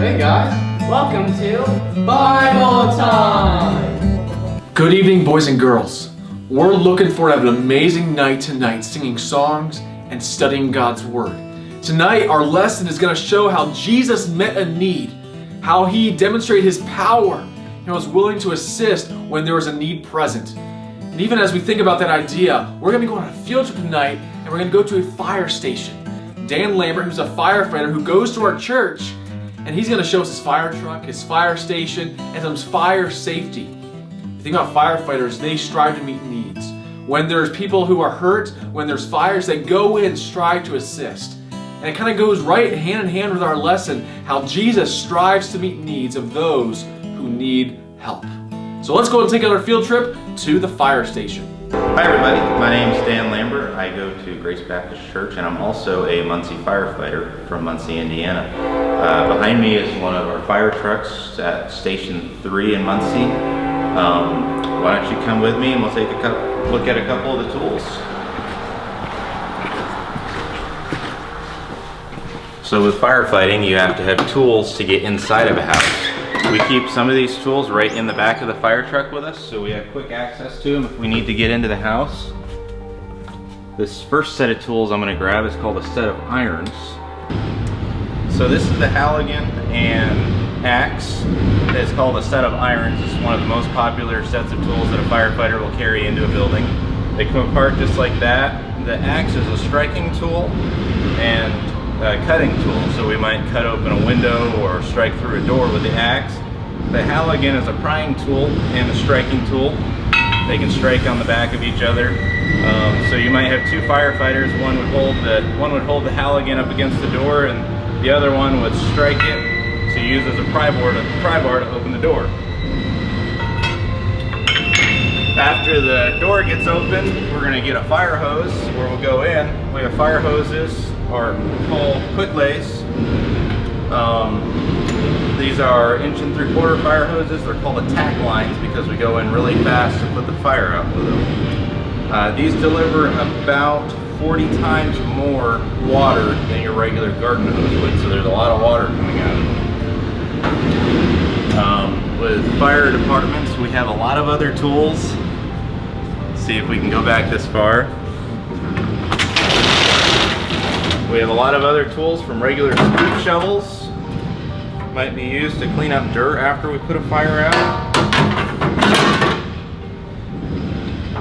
Hey guys, welcome to Bible Time! Good evening, boys and girls. We're looking forward to having an amazing night tonight, singing songs and studying God's Word. Tonight, our lesson is going to show how Jesus met a need, how He demonstrated His power and was willing to assist when there was a need present. And even as we think about that idea, we're going to be going on a field trip tonight and we're going to go to a fire station. Dan Lambert, who's a firefighter who goes to our church, and he's going to show us his fire truck, his fire station, and some fire safety. The thing about firefighters, they strive to meet needs. When there's people who are hurt, when there's fires, they go in and strive to assist. And it kind of goes right hand in hand with our lesson, how Jesus strives to meet needs of those who need help. So let's go and take our field trip to the fire station. Hi everybody, my name is Dan Lambert. I go to Grace Baptist Church and I'm also a Muncie firefighter from Muncie, Indiana. Behind me is one of our fire trucks at Station 3 in Muncie. Why don't you come with me and we'll take a look at a couple of the tools. So with firefighting, you have to have tools to get inside of a house. We keep some of these tools right in the back of the fire truck with us, so we have quick access to them if we need to get into the house. This first set of tools I'm going to grab is called a set of irons. So this is the Halligan and axe. It's called a set of irons. It's one of the most popular sets of tools that a firefighter will carry into a building. They come apart just like that. The axe is a striking tool and a cutting tool, so we might cut open a window or strike through a door with the axe. The Halligan is a prying tool and a striking tool. They can strike on the back of each other. So you might have two firefighters. One would hold the Halligan up against the door, and the other one would strike it to use as a pry bar to open the door. After the door gets open, we're going to get a fire hose where we'll go in. We have fire hoses, are called quick lays. These are 1 3/4 fire hoses. They're called attack lines because we go in really fast to put the fire out with them. These deliver about 40 times more water than your regular garden hose would, so there's a lot of water coming out of them. With fire departments, we have a lot of other tools. Let's see if we can go back this far. We have a lot of other tools, from regular scoop shovels, might be used to clean up dirt after we put a fire out.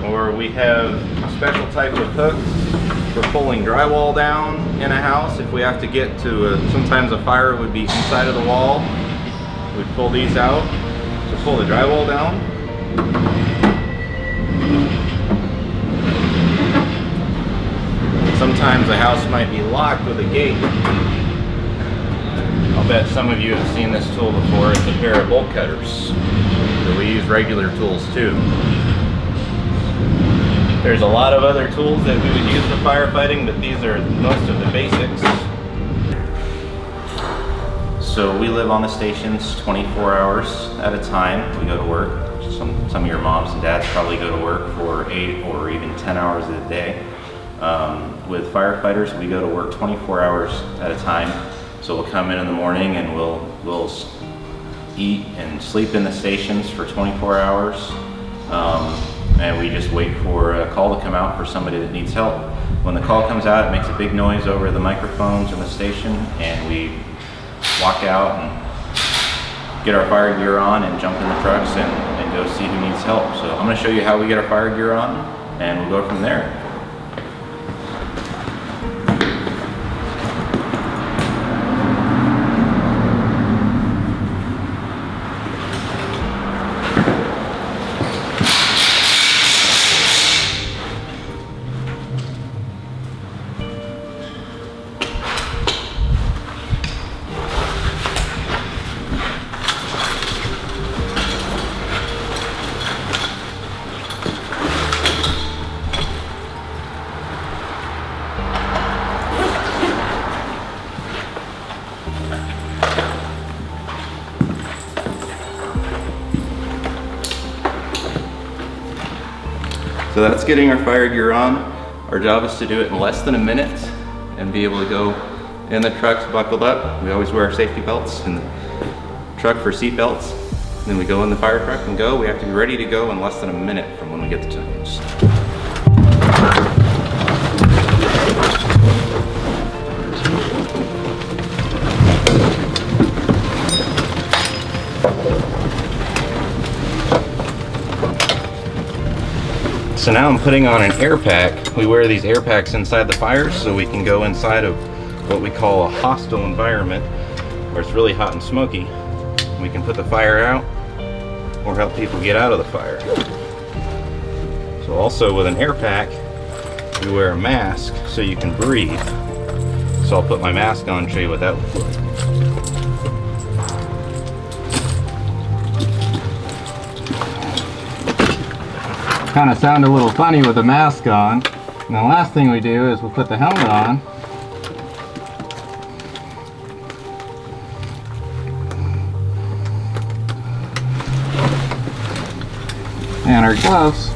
Or we have special types of hooks for pulling drywall down in a house. If we have to get to sometimes a fire would be inside of the wall. We'd pull these out to pull the drywall down. Sometimes the house might be locked with a gate. I'll bet some of you have seen this tool before. It's a pair of bolt cutters. So we use regular tools too. There's a lot of other tools that we would use for firefighting, but these are most of the basics. So we live on the stations 24 hours at a time. We go to work. Some of your moms and dads probably go to work for 8 or even 10 hours a day. With firefighters, we go to work 24 hours at a time. So we'll come in the morning and we'll eat and sleep in the stations for 24 hours. And we just wait for a call to come out for somebody that needs help. When the call comes out, it makes a big noise over the microphones in the station, and we walk out and get our fire gear on and jump in the trucks and go see who needs help. So I'm going to show you how we get our fire gear on, and we'll go from there. So that's getting our fire gear on. Our job is to do it in less than a minute and be able to go in the trucks buckled up. We always wear our safety belts, and truck for seat belts. Then we go in the fire truck and go. We have to be ready to go in less than a minute from when we get the tones. So now I'm putting on an air pack. We wear these air packs inside the fires so we can go inside of what we call a hostile environment where it's really hot and smoky. We can put the fire out or help people get out of the fire. So also with an air pack, you wear a mask so you can breathe. So I'll put my mask on and show you what that looks like. Kind of sound a little funny with the mask on. And the last thing we do is we'll put the helmet on. And our gloves.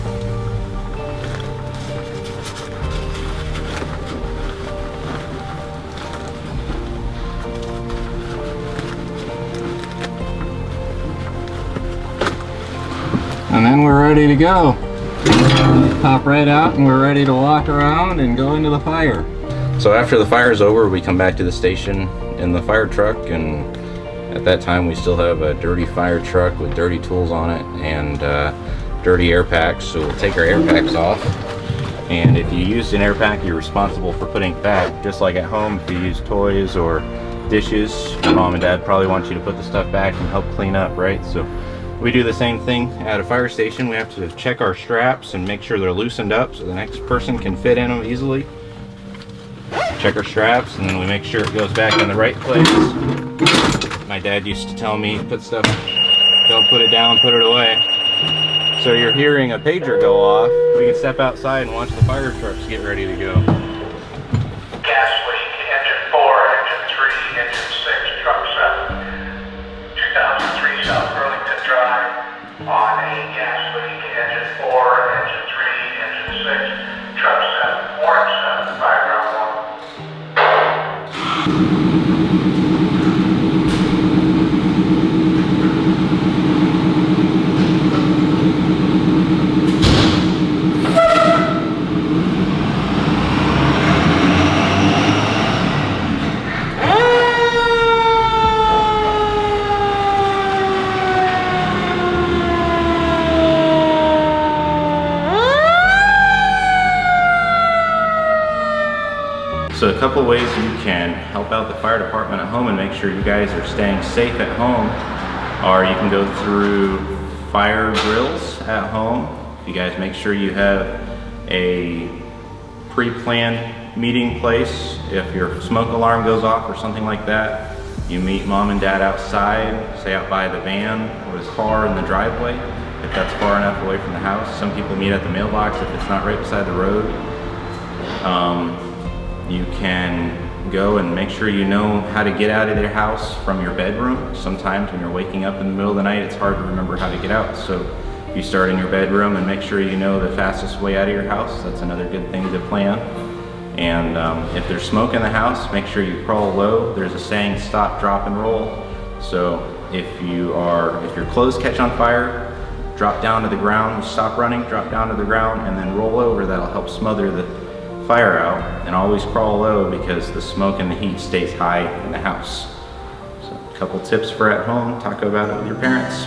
And then we're ready to go. Pop right out and we're ready to walk around and go into the fire. So after the fire is over, we come back to the station in the fire truck, and at that time we still have a dirty fire truck with dirty tools on it and dirty air packs. So we'll take our air packs off, and if you used an air pack, you're responsible for putting it back. Just like at home, if you use toys or dishes, your mom and dad probably want you to put the stuff back and help clean up, right? So we do the same thing at a fire station. We have to check our straps and make sure they're loosened up so the next person can fit in them easily. Check our straps, and then we make sure it goes back in the right place. My dad used to tell me, put stuff, don't put it down, put it away. So you're hearing a pager go off. We can step outside and watch the fire trucks get ready to go. Gas leak, engine 4, engine 3, engine 6, truck 7. 2003 South Burlington Drive on a gas leak, engine 4, engine 3, engine 6, truck 7, warrant 7, background 1. So a couple ways you can help out the fire department at home and make sure you guys are staying safe at home are you can go through fire drills at home. You guys make sure you have a pre-planned meeting place. If your smoke alarm goes off or something like that, you meet mom and dad outside, say out by the van or the car in the driveway, if that's far enough away from the house. Some people meet at the mailbox if it's not right beside the road. You can go and make sure you know how to get out of your house from your bedroom. Sometimes when you're waking up in the middle of the night, it's hard to remember how to get out. So you start in your bedroom and make sure you know the fastest way out of your house. That's another good thing to plan. And if there's smoke in the house, make sure you crawl low. There's a saying, stop, drop, and roll. So if your clothes catch on fire, drop down to the ground, stop running, drop down to the ground, and then roll over. That'll help smother the fire out. And always crawl low because the smoke and the heat stays high in the house. So a couple tips for at home, talk about it with your parents.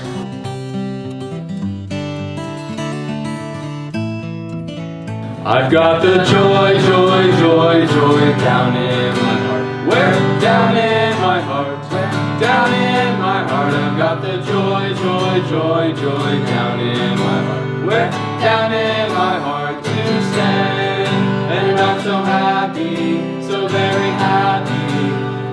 I've got the joy, joy, joy, joy down in my heart. Where? Down in my heart. Where? Down in my heart. I've got the joy, joy, joy, joy down in my heart. Where? Down in my heart to stand. And I'm so happy, so very happy.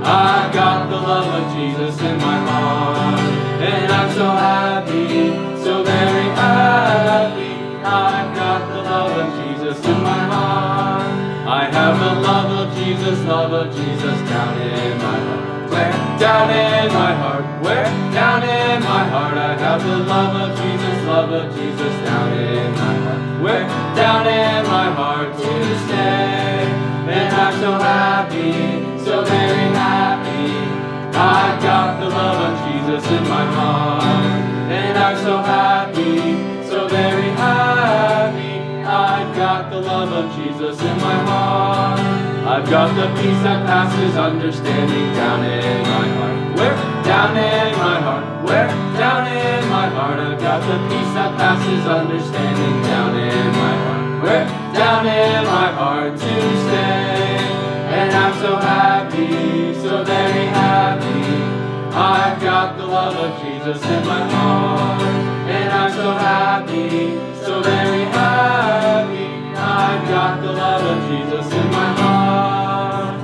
I've got the love of Jesus in my heart. And I'm so happy, so very happy. I've got the love of Jesus in my heart. I have the love of Jesus down in my heart. Where? Down in my heart. Where? Down in my heart. I have the love of Jesus down in my heart. Where? Down in my heart to stay. And I'm so happy, so very happy. I've got the love of Jesus Jesus in my heart. And I'm so happy, so very happy. I've got the love of Jesus in my heart. I've got the peace that passes understanding down in my heart. Where? Down in my heart. Where? Down in my heart. I've got the peace that passes understanding down in my heart. Where? Down in my heart to stay. And I'm so happy, so very happy. I've got the love of Jesus in my heart. And I'm so happy, so very happy. I've got the love of Jesus in my heart.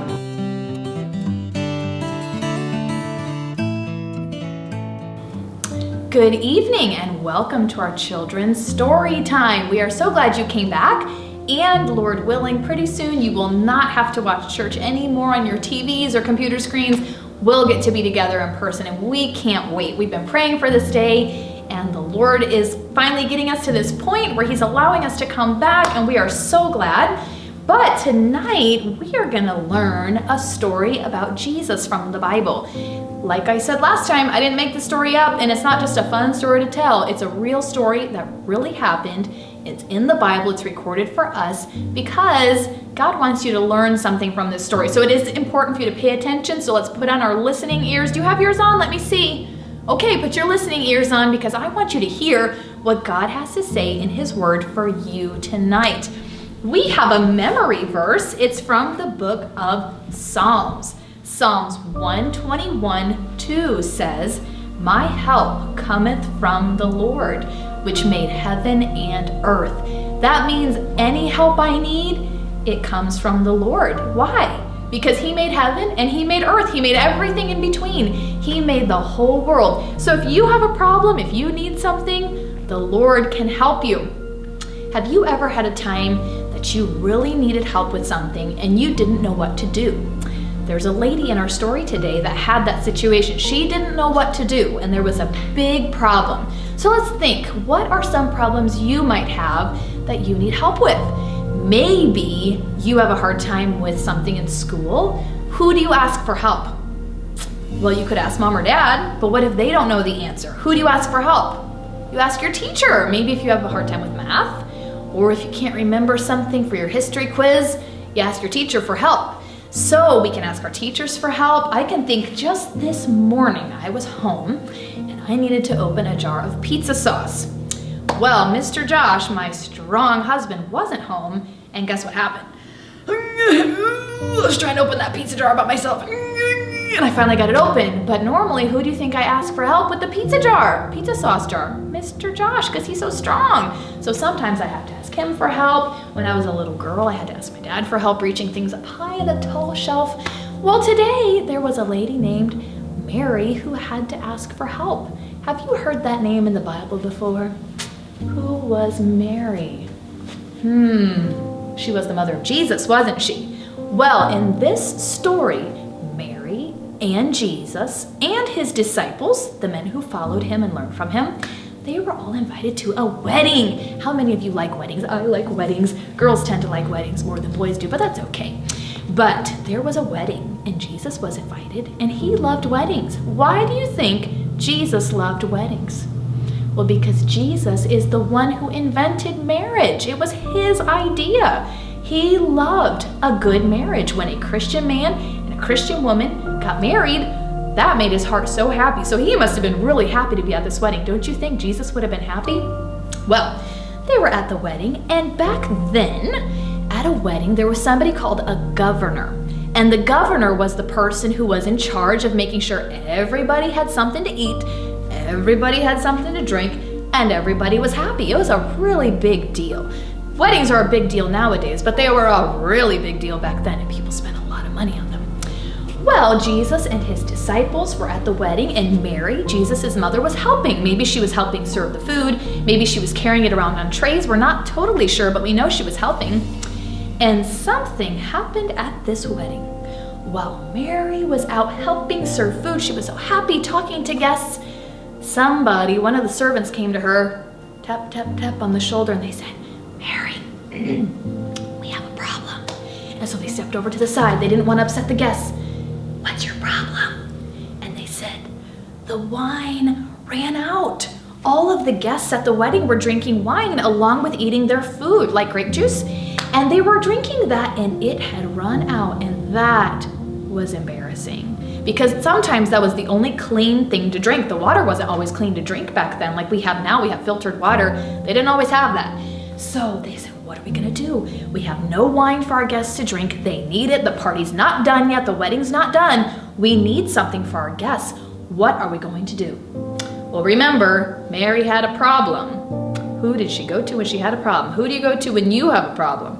Good evening and welcome to our children's story time. We are so glad you came back, and Lord willing, pretty soon you will not have to watch church anymore on your TVs or computer screens. We'll get to be together in person and we can't wait. We've been praying for this day, and the Lord is finally getting us to this point where He's allowing us to come back, and we are so glad. But tonight we are going to learn a story about Jesus from the Bible. Like I said last time, I didn't make the story up, and it's not just a fun story to tell. It's a real story that really happened. It's in the Bible. It's recorded for us because God wants you to learn something from this story. So it is important for you to pay attention. So let's put on our listening ears. Do you have yours on? Let me see. Okay, put your listening ears on because I want you to hear what God has to say in His Word for you tonight. We have a memory verse. It's from the book of Psalms. Psalms 121:2 says, "My help cometh from the Lord, which made heaven and earth." That means any help I need, it comes from the Lord. Why? Because He made heaven and He made earth. He made everything in between. He made the whole world. So if you have a problem, if you need something, the Lord can help you. Have you ever had a time that you really needed help with something and you didn't know what to do? There's a lady in our story today that had that situation. She didn't know what to do, and there was a big problem. So let's think, what are some problems you might have that you need help with? Maybe you have a hard time with something in school. Who do you ask for help? Well, you could ask mom or dad, but what if they don't know the answer? Who do you ask for help? You ask your teacher. Maybe if you have a hard time with math, or if you can't remember something for your history quiz, you ask your teacher for help. So we can ask our teachers for help. I can think just this morning I was home and I needed to open a jar of pizza sauce. Well, Mr. Josh, my strong husband, wasn't home, and guess what happened? I was trying to open that pizza jar by myself, and I finally got it open. But normally, who do you think I ask for help with the pizza sauce jar? Mr. Josh, because he's so strong. So sometimes I have to ask him for help. When I was a little girl, I had to ask my dad for help reaching things up high in a tall shelf. Well, today there was a lady named Mary who had to ask for help. Have you heard that name in the Bible before? Who was Mary? She was the mother of Jesus, wasn't she? Well, in this story, Mary and Jesus and His disciples, the men who followed Him and learned from Him, they were all invited to a wedding. How many of you like weddings? I like weddings. Girls tend to like weddings more than boys do, but that's okay. But there was a wedding, and Jesus was invited, and He loved weddings. Why do you think Jesus loved weddings? Well, because Jesus is the one who invented marriage. It was His idea. He loved a good marriage. When a Christian man and a Christian woman got married, that made His heart so happy. So He must have been really happy to be at this wedding. Don't you think Jesus would have been happy? Well, they were at the wedding, and back then, at a wedding, there was somebody called a governor. And the governor was the person who was in charge of making sure everybody had something to eat, everybody had something to drink, and everybody was happy. It was a really big deal. Weddings are a big deal nowadays, but they were a really big deal back then, and people spent a lot of money on them. Well, Jesus and His disciples were at the wedding, and Mary, Jesus' mother, was helping. Maybe she was helping serve the food. Maybe she was carrying it around on trays. We're not totally sure, but we know she was helping. And something happened at this wedding. While Mary was out helping serve food, she was so happy talking to guests. Somebody, one of the servants, came to her, tap, tap, tap on the shoulder, and they said, "Mary, we have a problem." And so they stepped over to the side. They didn't want to upset the guests. "What's your problem?" And they said, "The the wine ran out. All of the guests at the wedding were drinking wine along with eating their food, like grape juice. And they were drinking that, and it had run out. And that was embarrassing. Because sometimes that was the only clean thing to drink. The water wasn't always clean to drink back then like we have now. We have filtered water. They didn't always have that. So they said, what are we gonna do? We have no wine for our guests to drink. They need it. The party's not done yet. The wedding's not done. We need something for our guests. What are we going to do? Well, remember, Mary had a problem. Who did she go to when she had a problem? Who do you go to when you have a problem?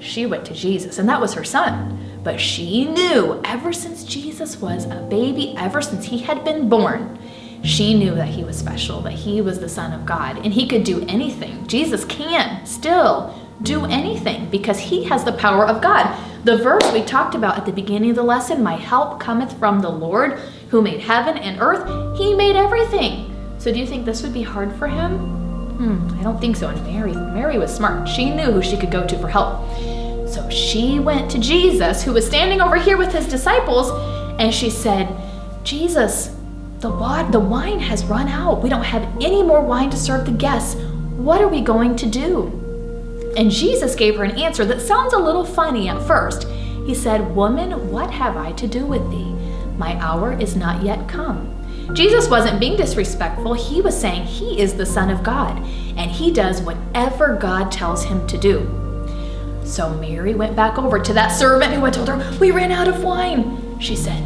She went to Jesus, and that was her son. But she knew ever since Jesus was a baby, ever since he had been born, she knew that he was special, that he was the Son of God, and he could do anything. Jesus can still do anything because he has the power of God. The verse we talked about at the beginning of the lesson, my help cometh from the Lord who made heaven and earth. He made everything. So do you think this would be hard for him? I don't think so. And Mary was smart. She knew who she could go to for help. So she went to Jesus, who was standing over here with his disciples, and she said, Jesus, the wine has run out. We don't have any more wine to serve the guests. What are we going to do? And Jesus gave her an answer that sounds a little funny at first. He said, woman, what have I to do with thee? My hour is not yet come. Jesus wasn't being disrespectful. He was saying he is the Son of God, and he does whatever God tells him to do. So Mary went back over to that servant who had told her, we ran out of wine. She said,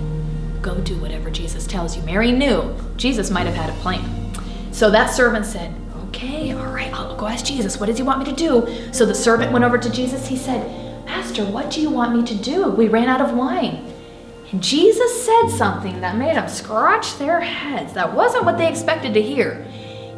go do whatever Jesus tells you. Mary knew Jesus might have had a plan. So that servant said, okay, all right, I'll go ask Jesus. What does he want me to do? So the servant went over to Jesus. He said, Master, what do you want me to do? We ran out of wine. And Jesus said something that made them scratch their heads. That wasn't what they expected to hear.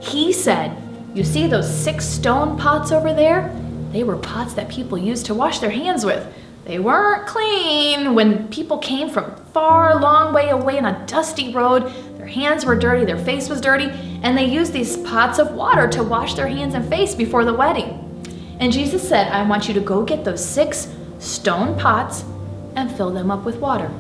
He said, you see those 6 stone pots over there? They were pots that people used to wash their hands with. They weren't clean. When people came from far, long way away on a dusty road, their hands were dirty, their face was dirty, and they used these pots of water to wash their hands and face before the wedding. And Jesus said, I want you to go get those 6 stone pots and fill them up with water.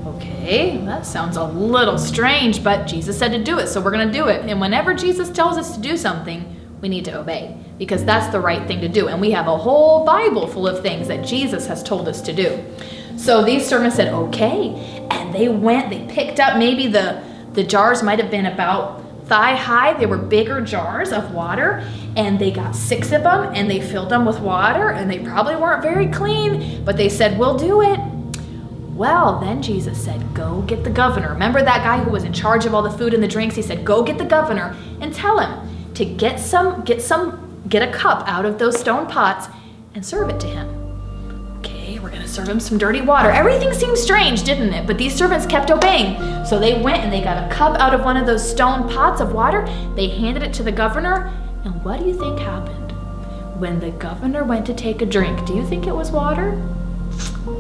Okay, that sounds a little strange, but Jesus said to do it, so we're going to do it. And whenever Jesus tells us to do something, we need to obey, because that's the right thing to do. And we have a whole Bible full of things that Jesus has told us to do. So these servants said, okay. And they went, they picked up, maybe the jars might have been about thigh high. They were bigger jars of water, and they got 6 of them, and they filled them with water, and they probably weren't very clean, but they said, we'll do it. Well, then Jesus said, go get the governor. Remember that guy who was in charge of all the food and the drinks? He said, go get the governor and tell him to get a cup out of those stone pots and serve it to him. Okay, we're gonna serve him some dirty water. Everything seemed strange, didn't it? But these servants kept obeying. So they went and they got a cup out of one of those stone pots of water. They handed it to the governor. And what do you think happened? When the governor went to take a drink, do you think it was water?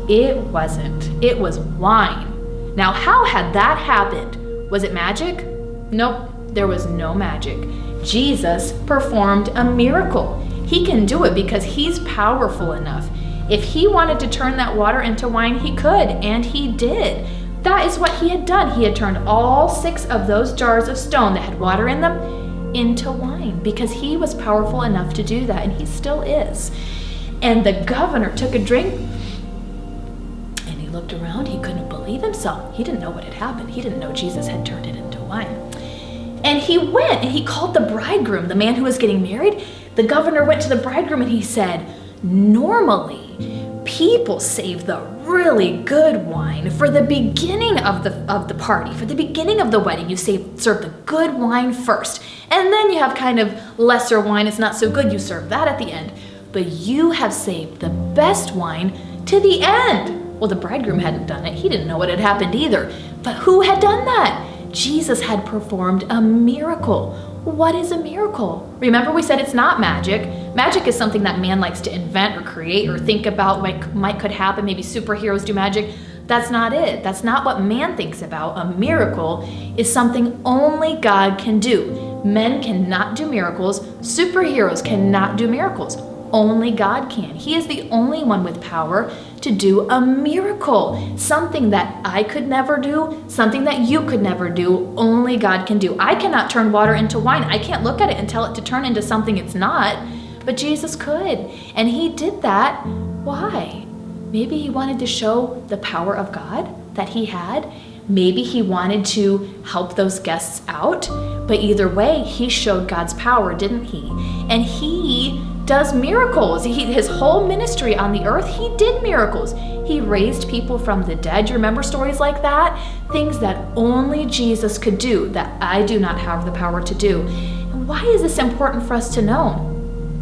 It wasn't. It was wine. Now, how had that happened? Was it magic? Nope, there was no magic. Jesus performed a miracle. He can do it because he's powerful enough. If he wanted to turn that water into wine, he could, and he did. That is what he had done. He had turned all 6 of those jars of stone that had water in them into wine because he was powerful enough to do that, and he still is. And the governor took a drink, and he looked around. He couldn't believe himself. He didn't know what had happened. He didn't know Jesus had turned it into wine. And he went and he called the bridegroom, the man who was getting married. The governor went to the bridegroom and he said, normally people save the really good wine for the beginning of the party, for the beginning of the wedding. You serve the good wine first, and then you have kind of lesser wine. It's not so good. You serve that at the end. But you have saved the best wine to the end. Well, the bridegroom hadn't done it. He didn't know what had happened either. But who had done that? Jesus had performed a miracle. What is a miracle? Remember, we said it's not magic. Magic is something that man likes to invent or create or think about what could happen. Maybe superheroes do magic. That's not it. That's not what man thinks about. A miracle is something only God can do. Men cannot do miracles. Superheroes cannot do miracles. Only God can. He is the only one with power to do a miracle. Something that I could never do, something that you could never do, only God can do. I cannot turn water into wine. I can't look at it and tell it to turn into something it's not, but Jesus could. And he did that. Why? Maybe he wanted to show the power of God that he had. Maybe he wanted to help those guests out. But either way, he showed God's power, didn't he? And he does miracles. His whole ministry on the earth, he did miracles. He raised people from the dead. You remember stories like that? Things that only Jesus could do, that I do not have the power to do. And why is this important for us to know?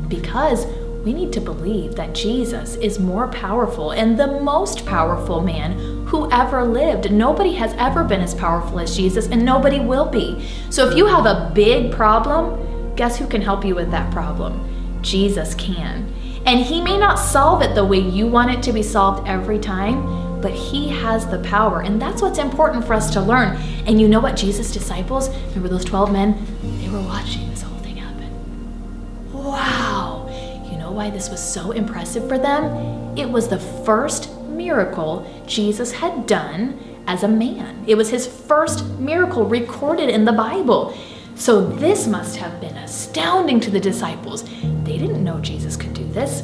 Because we need to believe that Jesus is more powerful and the most powerful man who ever lived. Nobody has ever been as powerful as Jesus, and nobody will be. So if you have a big problem, guess who can help you with that problem? Jesus can. And he may not solve it the way you want it to be solved every time, but he has the power. And that's what's important for us to learn. And you know what? Jesus' disciples, remember those 12 men? They were watching this whole thing happen. Wow. You know why this was so impressive for them? It was the first miracle Jesus had done as a man. It was his first miracle recorded in the Bible. So this must have been astounding to the disciples. They didn't know Jesus could do this,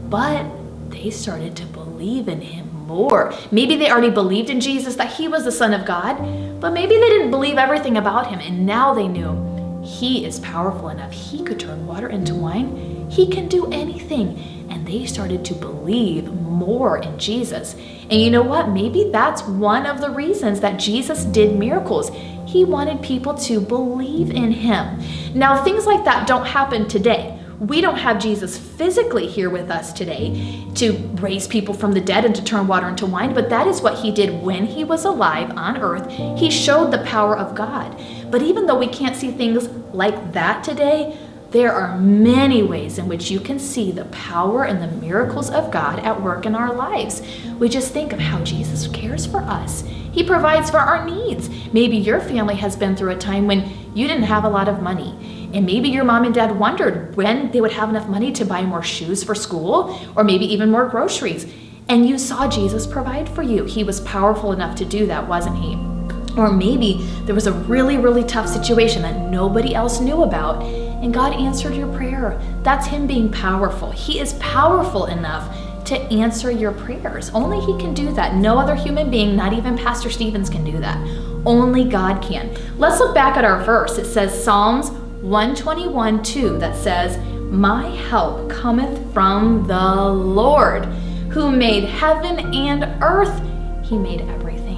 but they started to believe in him more. Maybe they already believed in Jesus, that he was the Son of God, but maybe they didn't believe everything about him, and now they knew he is powerful enough. He could turn water into wine. He can do anything. And they started to believe more in Jesus. And you know what? Maybe that's one of the reasons that Jesus did miracles. He wanted people to believe in him. Now, things like that don't happen today. We don't have Jesus physically here with us today to raise people from the dead and to turn water into wine, but that is what he did when he was alive on earth. He showed the power of God. But even though we can't see things like that today, there are many ways in which you can see the power and the miracles of God at work in our lives. We just think of how Jesus cares for us. He provides for our needs. Maybe your family has been through a time when you didn't have a lot of money. And maybe your mom and dad wondered when they would have enough money to buy more shoes for school, or maybe even more groceries. And you saw Jesus provide for you. He was powerful enough to do that, wasn't he? Or maybe there was a really, really tough situation that nobody else knew about, and God answered your prayer. That's him being powerful. He is powerful enough to answer your prayers. Only he can do that. No other human being, not even Pastor Stevens, can do that. Only God can. Let's look back at our verse. It says Psalms 121:2 that says, "My help cometh from the Lord, who made heaven and earth." He made everything.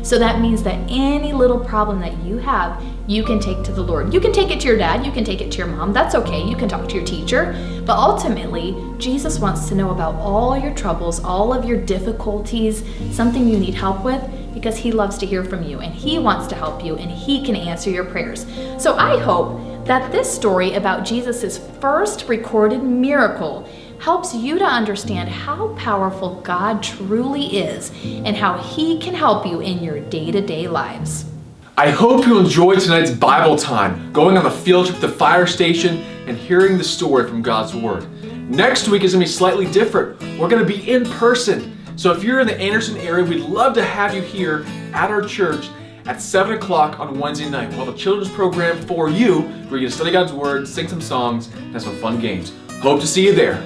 So that means that any little problem that you have, you can take to the Lord. You can take it to your dad, you can take it to your mom, that's okay. You can talk to your teacher. But ultimately, Jesus wants to know about all your troubles, all of your difficulties, something you need help with, because he loves to hear from you and he wants to help you and he can answer your prayers. So I hope that this story about Jesus' first recorded miracle helps you to understand how powerful God truly is and how he can help you in your day-to-day lives. I hope you enjoyed tonight's Bible time, going on the field trip to the fire station and hearing the story from God's Word. Next week is going to be slightly different. We're going to be in person. So if you're in the Anderson area, we'd love to have you here at our church at 7 o'clock on Wednesday night. We'll have a children's program for you where you get to study God's Word, sing some songs, and have some fun games. Hope to see you there.